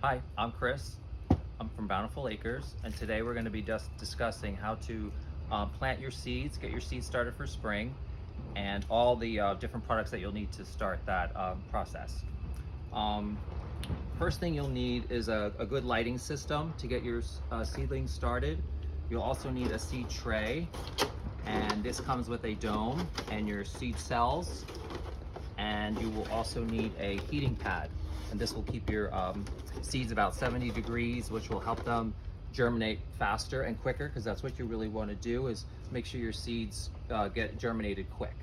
Hi, I'm Chris. I'm from Bountiful Acres, and today we're going to be just discussing how to plant your seeds, get your seeds started for spring, and all the different products that you'll need to start that process. Um, First thing you'll need is a good lighting system to get your seedlings started. You'll also need a seed tray, and this comes with a dome and your seed cells, and you will also need a heating pad, and this will keep your seeds about 70 degrees, which will help them germinate faster and quicker, because that's what you really want to do, is make sure your seeds get germinated quick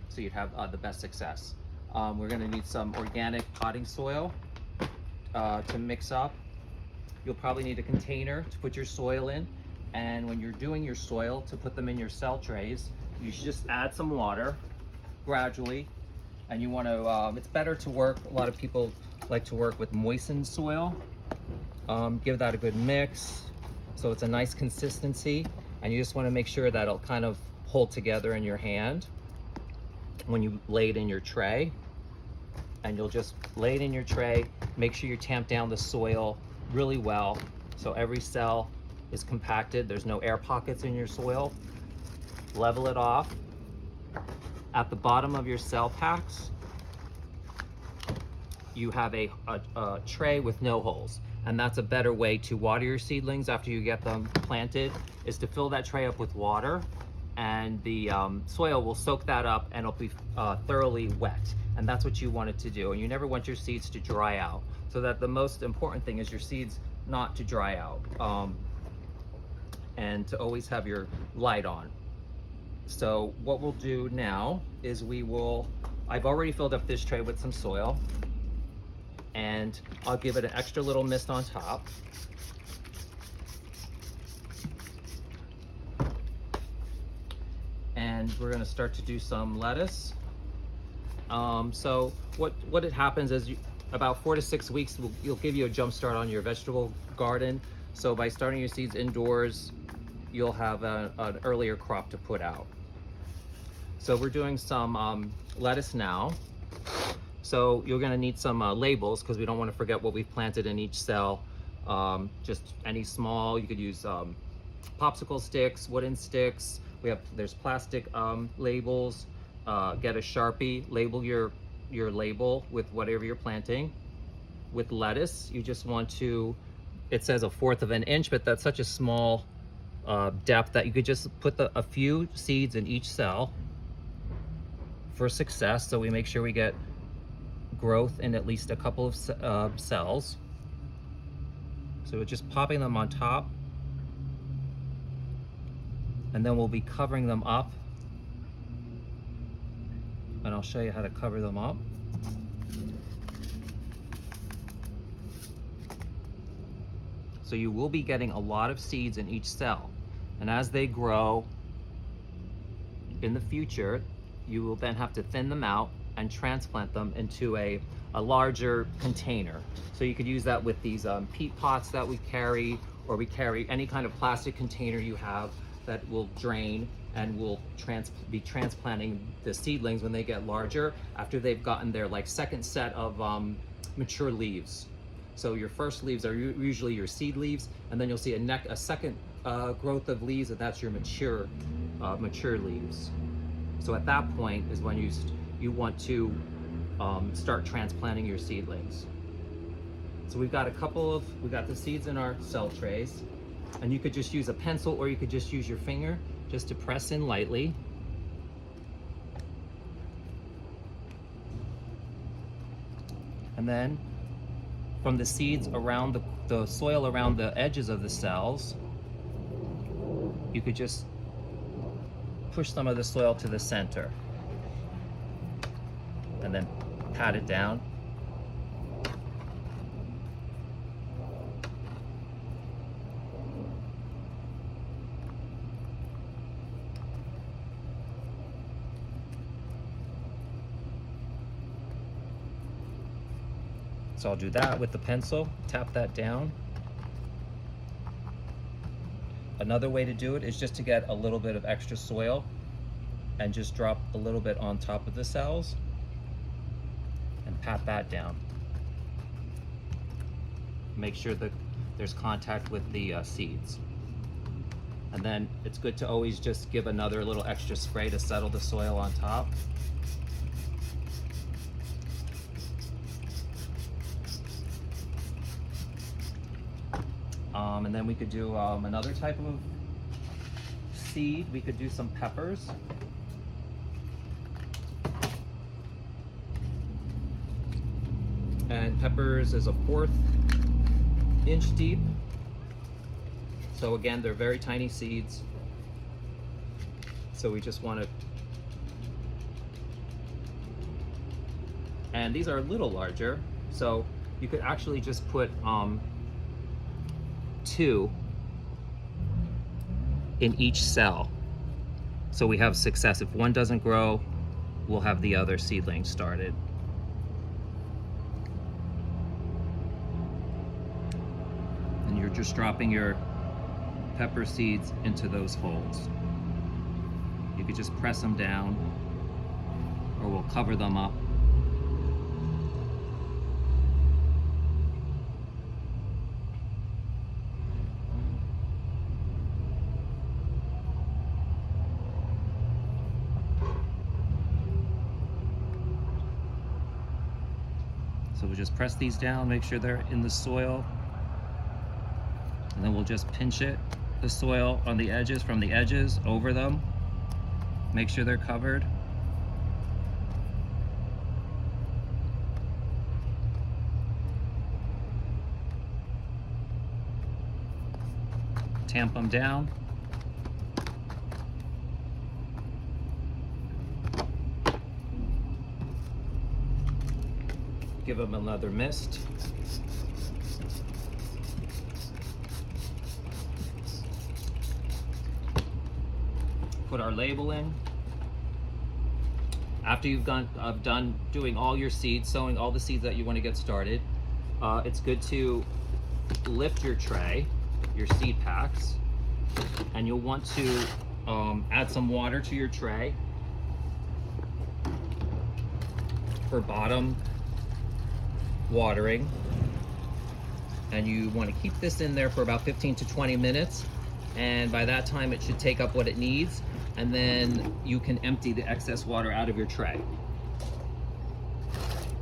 so you'd have the best success. We're going to need some organic potting soil to mix up. You'll probably need a container to put your soil in, and when you're doing your soil, to put them in your cell trays, you should just add some water gradually. And you want to, it's better to work, a lot of people like to work with moistened soil. Give that a good mix so it's a nice consistency, and you just want to make sure that it'll kind of hold together in your hand when you lay it in your tray. And you'll just lay it in your tray, make sure you tamp down the soil really well so every cell is compacted, there's no air pockets in your soil. Level it off. At the bottom of your cell packs, you have a tray with no holes, and that's a better way to water your seedlings after you get them planted, is to fill that tray up with water, and the soil will soak that up and it'll be thoroughly wet, and that's what you want it to do. And you never want your seeds to dry out, so that the most important thing is your seeds not to dry out, and to always have your light on. So what we'll do now is I've already filled up this tray with some soil, and I'll give it an extra little mist on top. And we're gonna start to do some lettuce. So what it happens is about 4 to 6 weeks, you'll give you a jump start on your vegetable garden. So by starting your seeds indoors, you'll have an earlier crop to put out. So we're doing some lettuce now. So you're gonna need some labels, because we don't want to forget what we've planted in each cell. Just any small, you could use popsicle sticks, wooden sticks. There's plastic labels. Get a Sharpie, label your label with whatever you're planting. With lettuce, you just want to, it says 1/4 of an inch, but that's such a small depth that you could just put a few seeds in each cell for success, so we make sure we get growth in at least a couple of cells. So we're just popping them on top, and then we'll be covering them up, and I'll show you how to cover them up. So you will be getting a lot of seeds in each cell, and as they grow in the future, you will then have to thin them out and transplant them into a larger container. So you could use that with these peat pots that we carry, or we carry any kind of plastic container you have that will drain, and will be transplanting the seedlings when they get larger, after they've gotten their second set of mature leaves. So your first leaves are usually your seed leaves, and then you'll see a second growth of leaves, and that's your mature leaves. So at that point is when you want to start transplanting your seedlings. So we got the seeds in our cell trays, and you could just use a pencil, or you could just use your finger just to press in lightly. And then from the seeds around the soil around the edges of the cells, you could just push some of the soil to the center, and then pat it down. So I'll do that with the pencil, tap that down. Another way to do it is just to get a little bit of extra soil and just drop a little bit on top of the cells and pat that down. make sure that there's contact with the seeds. And then it's good to always just give another little extra spray to settle the soil on top. And then we could do another type of seed. We could do some peppers. And peppers is a 1/4 inch deep. So again, they're very tiny seeds. So we just want to, and these are a little larger. So you could actually just put 2 in each cell. So we have success. If one doesn't grow, we'll have the other seedling started. And you're just dropping your pepper seeds into those holes. You could just press them down, or we'll cover them up. So we'll just press these down, make sure they're in the soil, and then we'll just pinch it, the soil on the edges, from the edges over them. Make sure they're covered. Tamp them down. Give them another mist. Put our label in. After you've done doing all your seeds, sowing all the seeds that you want to get started, it's good to lift your tray, your seed packs, and you'll want to add some water to your tray for bottom watering. And you want to keep this in there for about 15 to 20 minutes. And by that time, it should take up what it needs. And then you can empty the excess water out of your tray,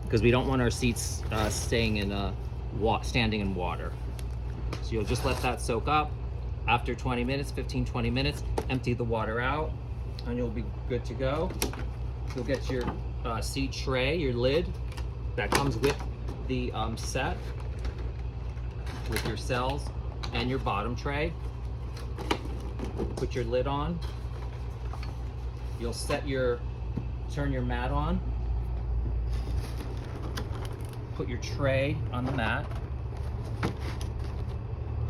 because we don't want our seeds standing in water. So you'll just let that soak up. After 20 minutes, 15-20 minutes, empty the water out, and you'll be good to go. You'll get your seed tray, your lid that comes with the set, with your cells and your bottom tray. Put your lid on. You'll turn your mat on. Put your tray on the mat.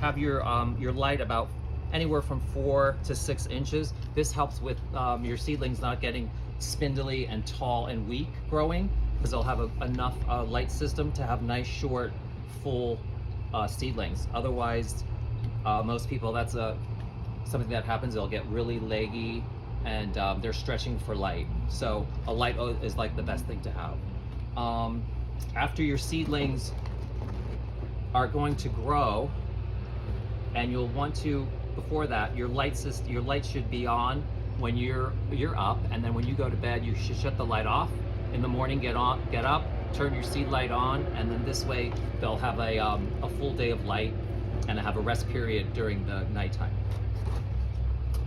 Have your light about anywhere from 4 to 6 inches. This helps with your seedlings not getting spindly and tall and weak growing, because they'll have enough light system to have nice, short, full seedlings. Otherwise, most people, that's something that happens. They'll get really leggy, and they're stretching for light. So a light is like the best thing to have. After your seedlings are going to grow, and you'll want to, before that, your light should be on when you're up, and then when you go to bed, you should shut the light off. In the morning, get up, turn your seed light on, and then this way they'll have a full day of light and have a rest period during the nighttime.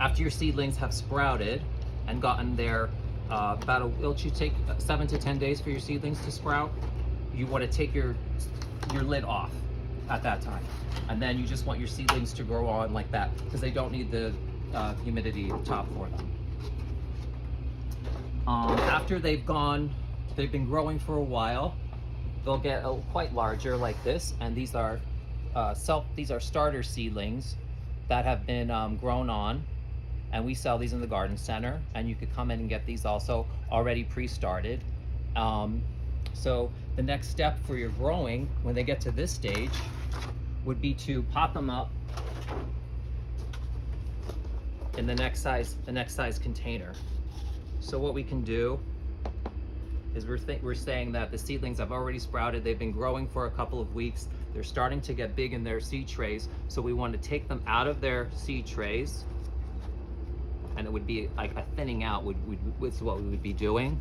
After your seedlings have sprouted and gotten there, it'll take 7 to 10 days for your seedlings to sprout. You want to take your lid off at that time, and then you just want your seedlings to grow on like that, because they don't need the humidity top for them. After they've been growing for a while, they'll get quite larger like this, and these are starter seedlings that have been grown on, and we sell these in the garden center, and you could come in and get these also already pre-started. So the next step for your growing, when they get to this stage, would be to pop them up in the next size container. So what we can do is we're saying that the seedlings have already sprouted, they've been growing for a couple of weeks, They're starting to get big in their seed trays, so we want to take them out of their seed trays, and it would be like a thinning out would what we would be doing,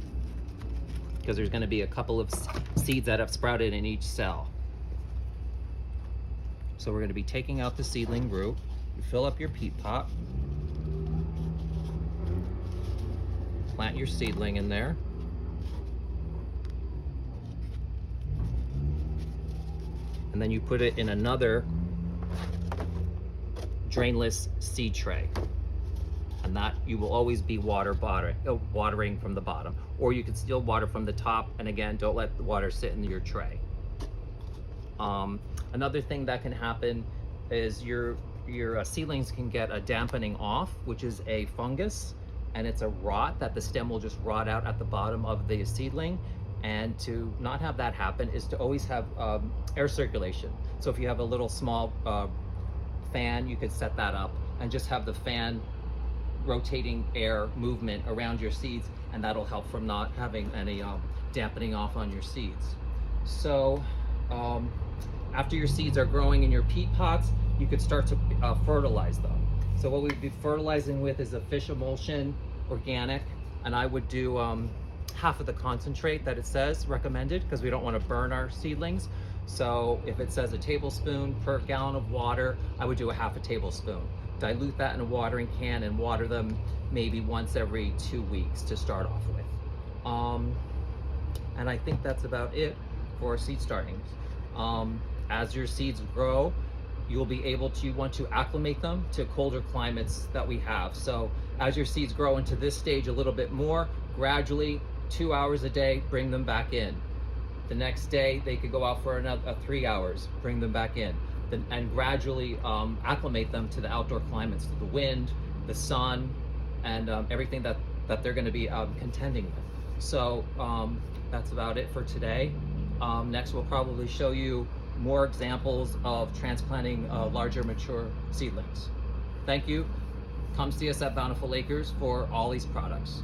because there's going to be a couple of seeds that have sprouted in each cell. So we're going to be taking out the seedling root. You fill up your peat pot, plant your seedling in there. And then you put it in another drainless seed tray. And that you will always be watering from the bottom. Or you can still water from the top, and again, don't let the water sit in your tray. Another thing that can happen is your seedlings can get a dampening off, which is a fungus, and it's a rot that the stem will just rot out at the bottom of the seedling. And to not have that happen is to always have air circulation. So if you have a little small fan, you could set that up and just have the fan rotating air movement around your seeds, and that'll help from not having any dampening off on your seeds. So after your seeds are growing in your peat pots, you could start to fertilize them. So what we'd be fertilizing with is a fish emulsion, organic, and I would do half of the concentrate that it says recommended, because we don't want to burn our seedlings. So if it says a tablespoon per gallon of water, I would do a half a tablespoon. Dilute that in a watering can and water them maybe once every 2 weeks to start off with. And I think that's about it for seed starting. As your seeds grow, you'll be able to want to acclimate them to colder climates that we have. So as your seeds grow into this stage a little bit more, gradually 2 hours a day, bring them back in. The next day they could go out for another 3 hours, bring them back in, and gradually acclimate them to the outdoor climates, to the wind, the sun, and everything that they're going to be contending with. So that's about it for today. Next we'll probably show you more examples of transplanting larger mature seedlings. Thank you. Come see us at Bountiful Acres for all these products.